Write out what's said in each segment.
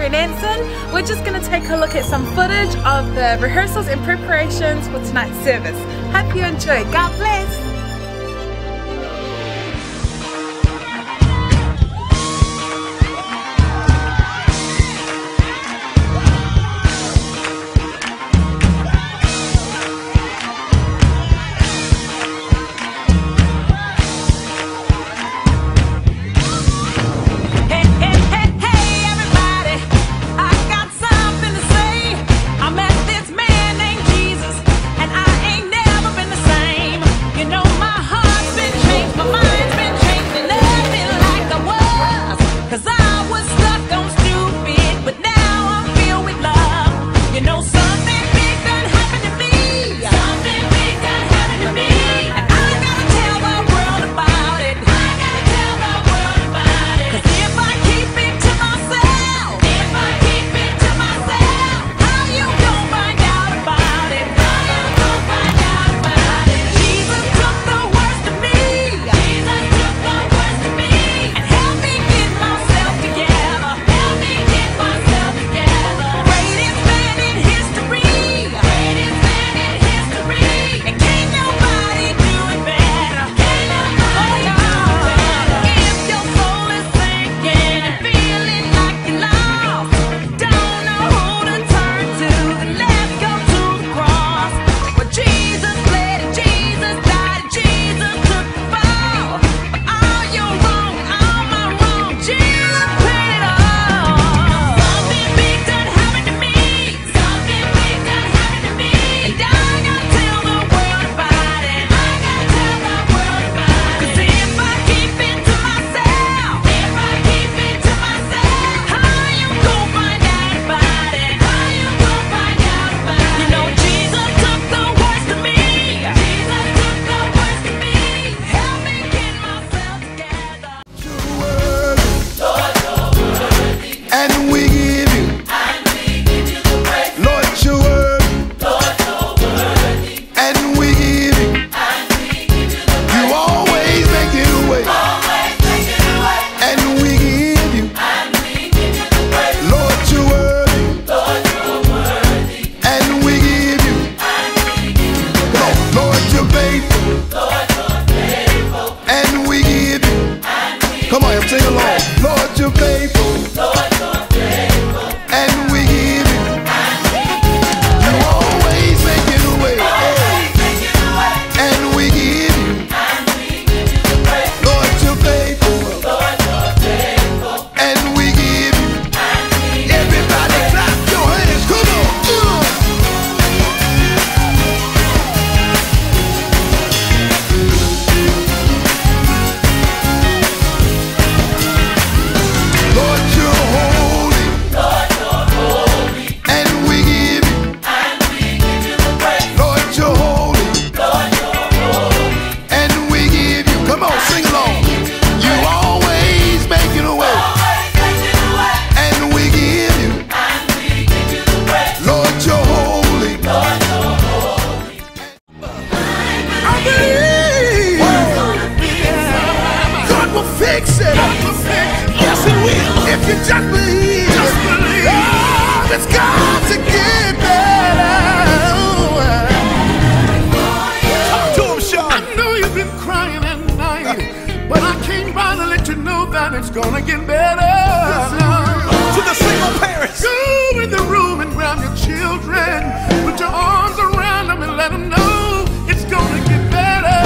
and Anson. We're just going to take a look at some footage of the rehearsals and preparations for tonight's service. Hope you enjoy. God bless. It's gonna get better. To the single parents, go in the room and grab your children. Put your arms around them and let them know it's gonna get better.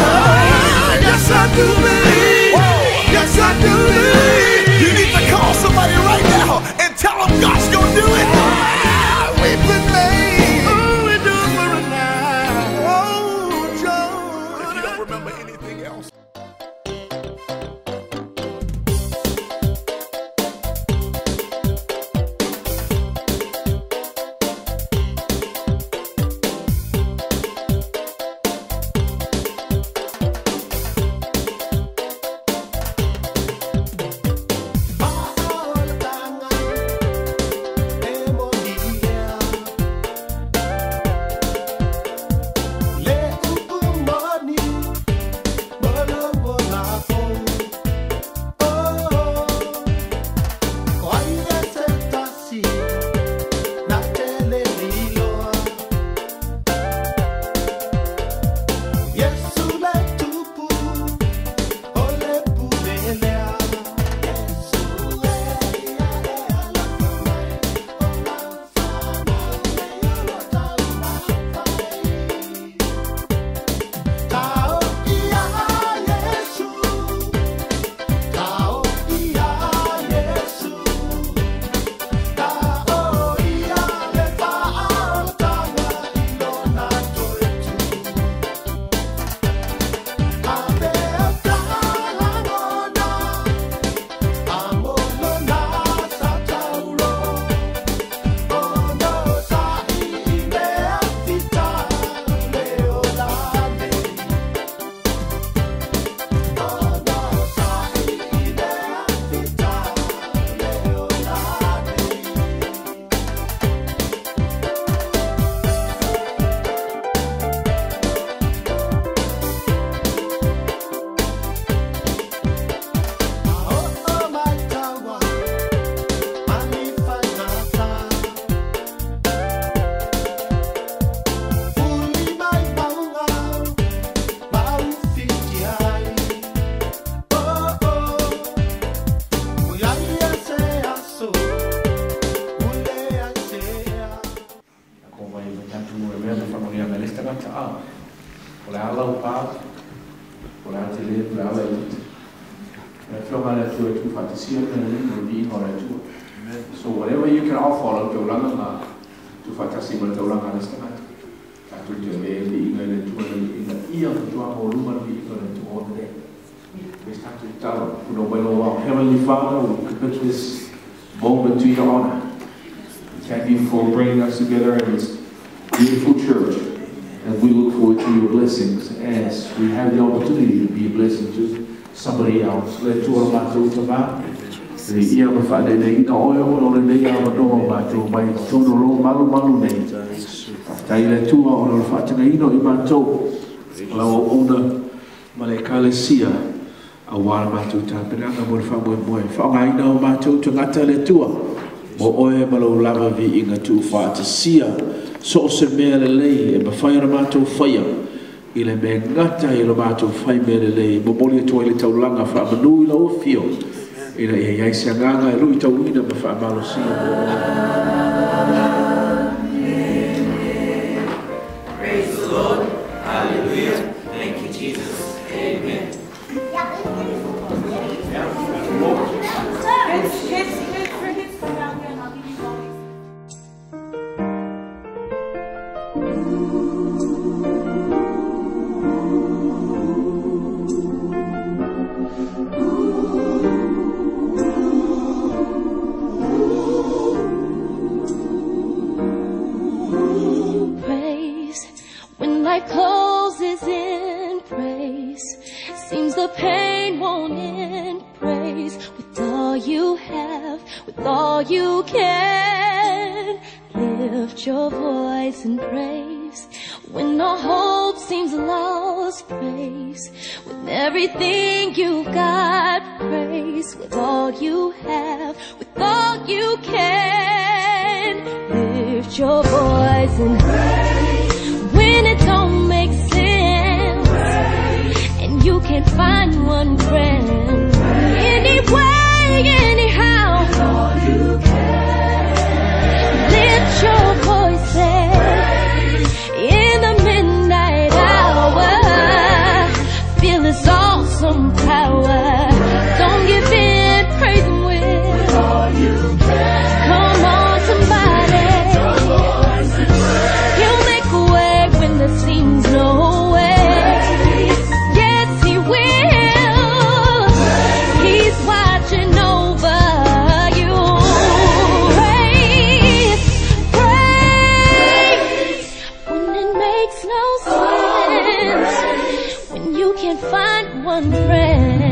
Yes, I do believe. Yes, I do believe. You need to call somebody right now and tell them God's gonna do it. We've been made. Oh, we do it for a night. Oh, John. If you don't remember anything else. So whatever you can offer to Heavenly Father, we commit this moment to your honor. Thank you for bringing us together in this beautiful church, and we look forward to your blessings as we have the opportunity to be a blessing to somebody else. Let you all about to the year of Father, they know all the day of the about to my total malu name. Taylor two on the Fatanino Imanto, Lao Ona Malekalesia, a while Matu Tapinanga Morfamo boy. For I know Matu to Natale Tua, Moe Malo Lava V Inga too far to see her. So se lay, and fire Mato fire. Il est Gata, il Mato fire lay, Momolia toilet langa for a new low field. In a Yasanga, Luita Wina before Malosia. Praise the Lord. Hallelujah. Thank you, Jesus. Amen. Closes in praise, seems the pain won't end. Praise with all you have, with all you can. Lift your voice and praise when all hope seems lost. Praise with everything you've got. Praise with all you have, with all you can. Lift your voice and praise when it don't make sense, and you can't find one friend. Anyway, anyhow, all you can. Lift your voices in the midnight hour. Feel this awesome power. Don't give in, praise Him with all you can. Come on, somebody. He'll make a way when there seems no way. Yes, He will. He's watching over you. Praise, praise when it makes no sense, when you can't find one friend.